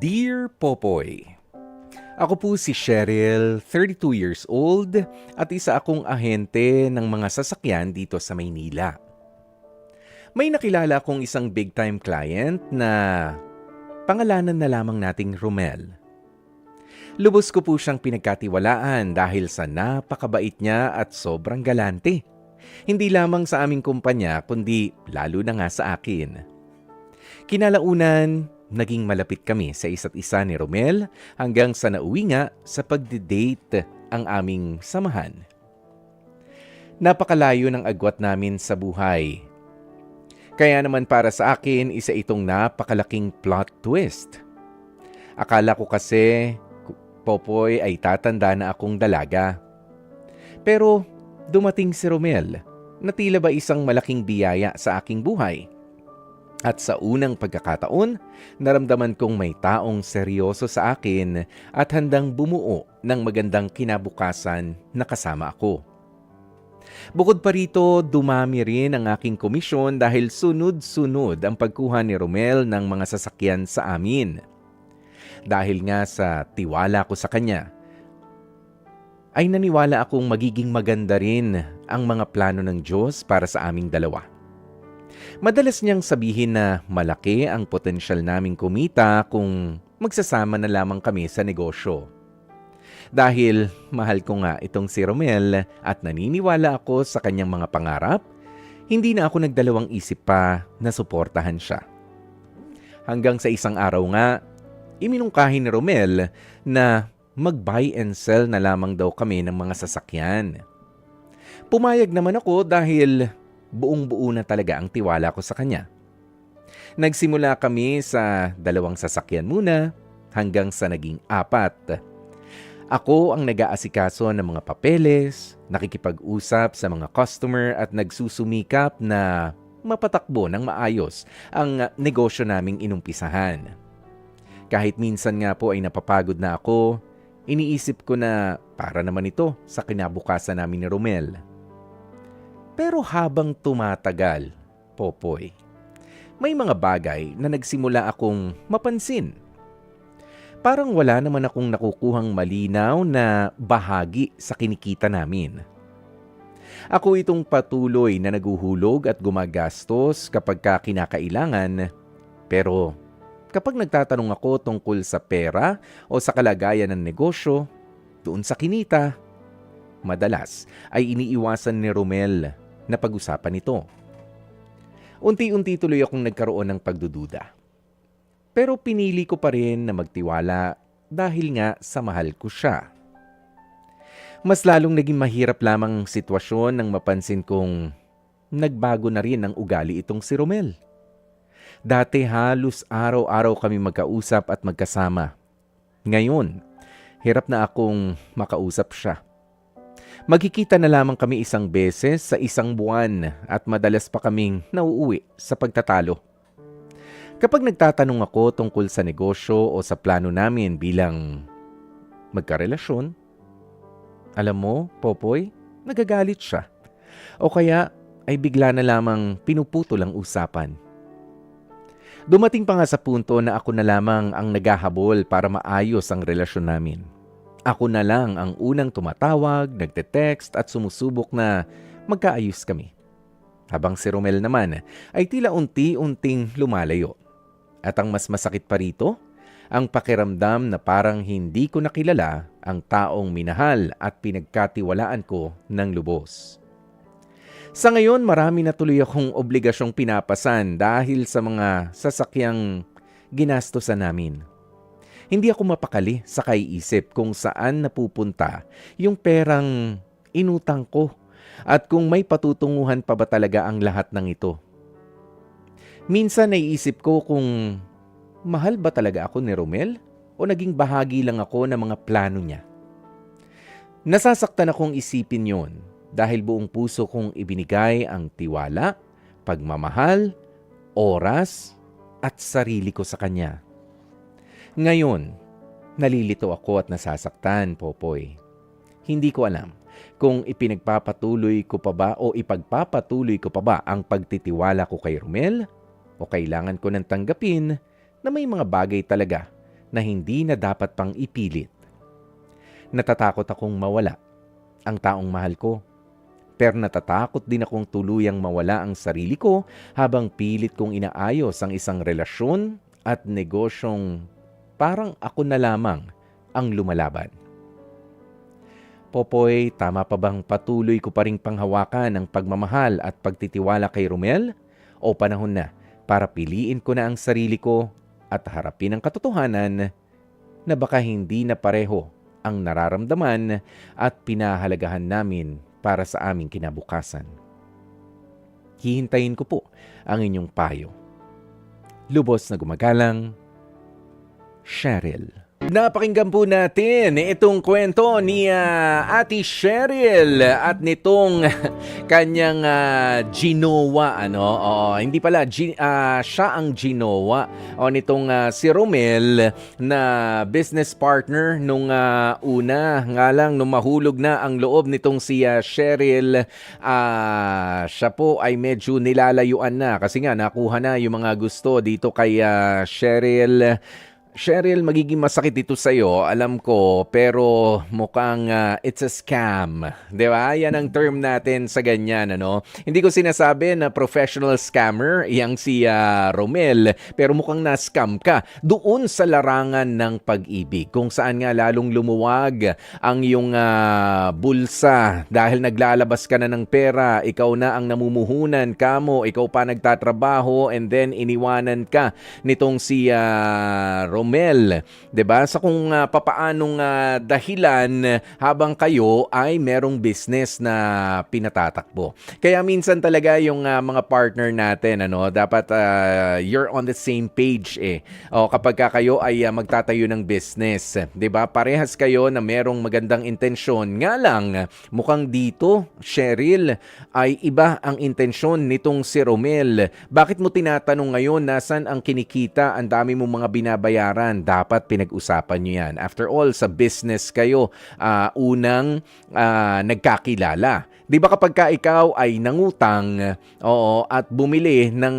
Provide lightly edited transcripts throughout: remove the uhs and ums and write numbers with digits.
Dear Popoy, ako po si Cheryl, 32 years old at isa akong ahente ng mga sasakyan dito sa Maynila. May nakilala akong isang big-time client na pangalanan na lamang nating Romel. Lubos ko po siyang pinagkatiwalaan dahil sa napakabait niya at sobrang galante. Hindi lamang sa aming kumpanya kundi lalo na nga sa akin. Kinalaunan, naging malapit kami sa isa't isa ni Romel hanggang sa nauwi nga sa pagdidate ang aming samahan. Napakalayo ng agwat namin sa buhay. Kaya naman para sa akin, isa itong napakalaking plot twist. Akala ko kasi, Popoy, ay tatanda na akong dalaga. Pero dumating si Romel na tila ba isang malaking biyaya sa aking buhay. At sa unang pagkakataon, naramdaman kong may taong seryoso sa akin at handang bumuo ng magandang kinabukasan na kasama ako. Bukod pa rito, dumami rin ang aking komisyon dahil sunod-sunod ang pagkuha ni Romel ng mga sasakyan sa amin. Dahil nga sa tiwala ko sa kanya, ay naniwala akong magiging maganda rin ang mga plano ng Diyos para sa aming dalawa. Madalas niyang sabihin na malaki ang potensyal naming kumita kung magsasama na lamang kami sa negosyo. Dahil mahal ko nga itong si Romel at naniniwala ako sa kanyang mga pangarap, hindi na ako nagdalawang isip pa na suportahan siya. Hanggang sa isang araw nga, iminungkahi ni Romel na mag-buy and sell na lamang daw kami ng mga sasakyan. Pumayag naman ako dahil buong-buo na talaga ang tiwala ko sa kanya. Nagsimula kami sa 2 sasakyan muna hanggang sa naging 4. Ako ang nag-aasikaso ng mga papeles, nakikipag-usap sa mga customer at nagsusumikap na mapatakbo ng maayos ang negosyo naming inumpisahan. Kahit minsan nga po ay napapagod na ako, iniisip ko na para naman ito sa kinabukasan namin ni Romel. Pero habang tumatagal, Popoy, may mga bagay na nagsimula akong mapansin. Parang wala naman akong nakukuhang malinaw na bahagi sa kinikita namin. Ako itong patuloy na naguhulog at gumagastos kapag kinakailangan, pero kapag nagtatanong ako tungkol sa pera o sa kalagayan ng negosyo, doon sa kinita, madalas ay iniiwasan ni Romel na pag-usapan ito. Unti-unti tuloy akong nagkaroon ng pagdududa. Pero pinili ko pa rin na magtiwala dahil nga sa mahal ko siya. Mas lalong naging mahirap lamang ang sitwasyon nang mapansin kong nagbago na rin ang ugali itong si Romel. Dati halos araw-araw kami magkausap at magkasama. Ngayon, hirap na akong makausap siya. Magkikita na lamang kami 1 beses sa 1 buwan at madalas pa kaming nauuwi sa pagtatalo. Kapag nagtatanong ako tungkol sa negosyo o sa plano namin bilang magkarelasyon, alam mo, Popoy, nagagalit siya. O kaya ay bigla na lamang pinuputol ang usapan. Dumating pa nga sa punto na ako na lamang ang naghahabol para maayos ang relasyon namin. Ako na lang ang unang tumatawag, nagte-text at sumusubok na magkaayos kami. Habang si Romel naman ay tila unti-unting lumalayo. At ang mas masakit pa rito, ang pakiramdam na parang hindi ko nakilala ang taong minahal at pinagkatiwalaan ko ng lubos. Sa ngayon, marami na tuloy akong obligasyong pinapasan dahil sa mga sasakyang ginastosan namin. Hindi ako mapakali sa kaiisip kung saan napupunta yung perang inutang ko at kung may patutunguhan pa ba talaga ang lahat ng ito. Minsan naiisip ko kung mahal ba talaga ako ni Romel o naging bahagi lang ako ng mga plano niya. Nasasaktan akong isipin yon. Dahil buong puso kong ibinigay ang tiwala, pagmamahal, oras, at sarili ko sa kanya. Ngayon, nalilito ako at nasasaktan, Popoy. Hindi ko alam kung ipinagpapatuloy ko pa ba o ipagpapatuloy ko pa ba ang pagtitiwala ko kay Romel o kailangan ko nang tanggapin na may mga bagay talaga na hindi na dapat pang ipilit. Natatakot akong mawala ang taong mahal ko. Pero natatakot din akong tuluyang mawala ang sarili ko habang pilit kong inaayos ang isang relasyon at negosyong parang ako na lamang ang lumalaban. Popoy, tama pa bang patuloy ko pa ring panghawakan ang pagmamahal at pagtitiwala kay Romel? O panahon na para piliin ko na ang sarili ko at harapin ang katotohanan na baka hindi na pareho ang nararamdaman at pinahalagahan namin para sa aming kinabukasan. Hihintayin ko po ang inyong payo. Lubos na gumagalang, Cheryl. Napakinggan po natin itong kwento ni Ate Cheryl at nitong kanyang ginowa. Hindi pala, siya ang ginowa. Nitong si Romel na business partner nung una. Nga lang, nung mahulog na ang loob nitong si Cheryl, siya po ay medyo nilalayuan na. Kasi nga, nakuha na yung mga gusto dito kay Cheryl. Cheryl, magiging masakit ito sa'yo, alam ko, pero mukhang it's a scam. Di ba? Yan ang term natin sa ganyan, ano? Hindi ko sinasabi na professional scammer, yang si Romel, pero mukhang na-scam ka doon sa larangan ng pag-ibig, kung saan nga lalong lumuwag ang iyong bulsa dahil naglalabas ka na ng pera, ikaw na ang namumuhunan, kamo, ikaw pa nagtatrabaho, and then iniwanan ka nitong si Romel, 'di ba? Sa kung papaanong dahilan habang kayo ay merong business na pinatatakbo. Kaya minsan talaga yung mga partner natin, dapat you're on the same page kapag kayo ay magtatayo ng business, 'di ba? Parehas kayo na merong magandang intensyon. Nga lang, mukhang dito, Cheryl, ay iba ang intensyon nitong si Romel. Bakit mo tinatanong ngayon nasan ang kinikita? Ang dami mong mga binabayaran. Dapat pinag-usapan nyo yan. After all, sa business kayo unang nagkakilala. Di ba kapag ka ikaw ay nangutang at bumili ng,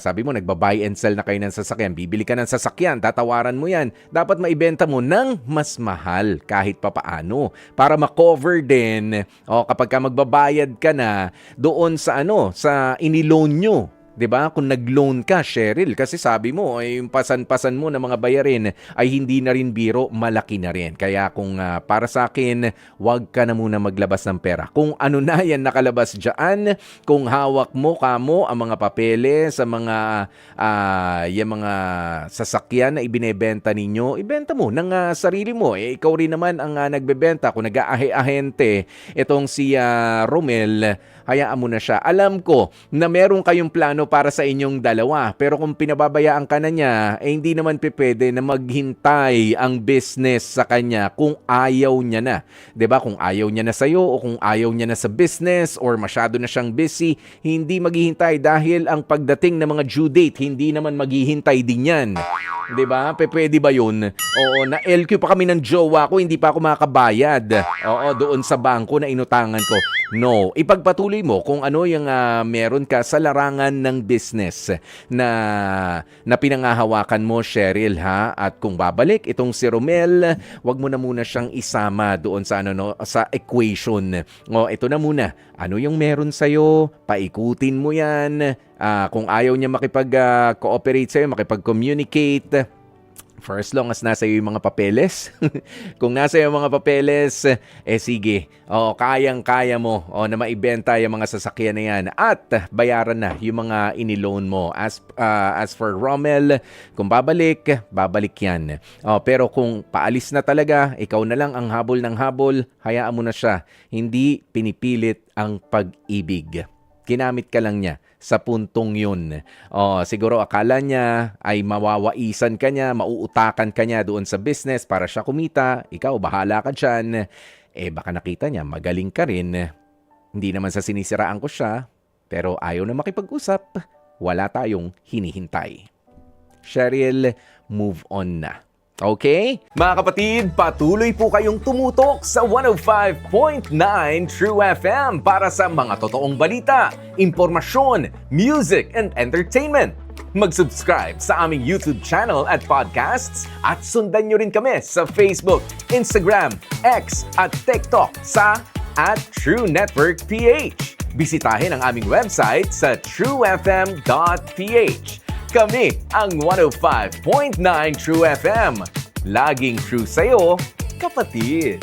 sabi mo, nagba-buy and sell na kayo ng sasakyan, bibili ka ng sasakyan, tatawaran mo yan, dapat maibenta mo ng mas mahal kahit papaano para ma-cover din kapag ka magbabayad ka na doon sa sa iniloan nyo. 'Di ba? Kung nag-loan ka, Cheryl, kasi sabi mo ay yung pasan-pasan mo ng mga bayarin ay hindi na rin biro, malaki na rin. Kaya kung para sa akin, wag ka na muna maglabas ng pera. Kung ano na yan nakalabas diyan, kung hawak mo kamo ang mga papeles sa mga yung mga sasakyan na ibinebenta ninyo, ibenta mo ng sarili mo. Ikaw rin naman ang nagbebenta. Kung nag-aahe-ahente itong si Romel, hayaan mo na siya. Alam ko na meron kayong plano para sa inyong dalawa. Pero kung pinababayaan ka na niya, hindi naman pwede na maghintay ang business sa kanya kung ayaw niya na. 'Di ba? Kung ayaw niya na sa'yo o kung ayaw niya na sa business or masyado na siyang busy, hindi maghihintay dahil ang pagdating ng mga due date, hindi naman maghihintay din yan. 'Di ba? Pwede ba 'yun? Oo, na LQ pa kami ng jowa ko, hindi pa ako makakabayad. Oo, doon sa bangko na inutangan ko. No, ipagpatuloy mo kung ano yung meron ka sa larangan ng business na pinangahawakan mo, Cheryl, ha? At kung babalik itong si Romel, wag mo na muna siyang isama doon sa sa equation. Ito na muna. Ano yung meron sa'yo? Paikutin mo yan. Kung ayaw niya makipag-cooperate sa'yo, makipag-communicate, for as long as nasa iyo yung mga papeles. Kung nasa iyo yung mga papeles, sige. Kayang-kaya mo na maibenta yung mga sasakyan na yan at bayaran na yung mga iniloan mo. As for Romel, kung babalik yan. Pero kung paalis na talaga, ikaw na lang ang habol ng habol, hayaan mo na siya. Hindi pinipilit ang pag-ibig. Ginamit ka lang niya sa puntong yun. Siguro akala niya ay mawawaisan ka niya, mauutakan ka niya doon sa business para siya kumita. Ikaw, bahala ka dyan. Baka nakita niya, magaling ka rin. Hindi naman sa sinisiraan ko siya, pero ayaw na makipag-usap. Wala tayong hinihintay. Cheryl, move on na. Okay? Mga kapatid, patuloy po kayong tumutok sa 105.9 True FM para sa mga totoong balita, impormasyon, music, and entertainment. Mag-subscribe sa aming YouTube channel at podcasts at sundan nyo rin kami sa Facebook, Instagram, X at TikTok sa @TrueNetworkPH. Bisitahin ang aming website sa truefm.ph. Kami ang 105.9 True FM. Laging true sa'yo, kapatid.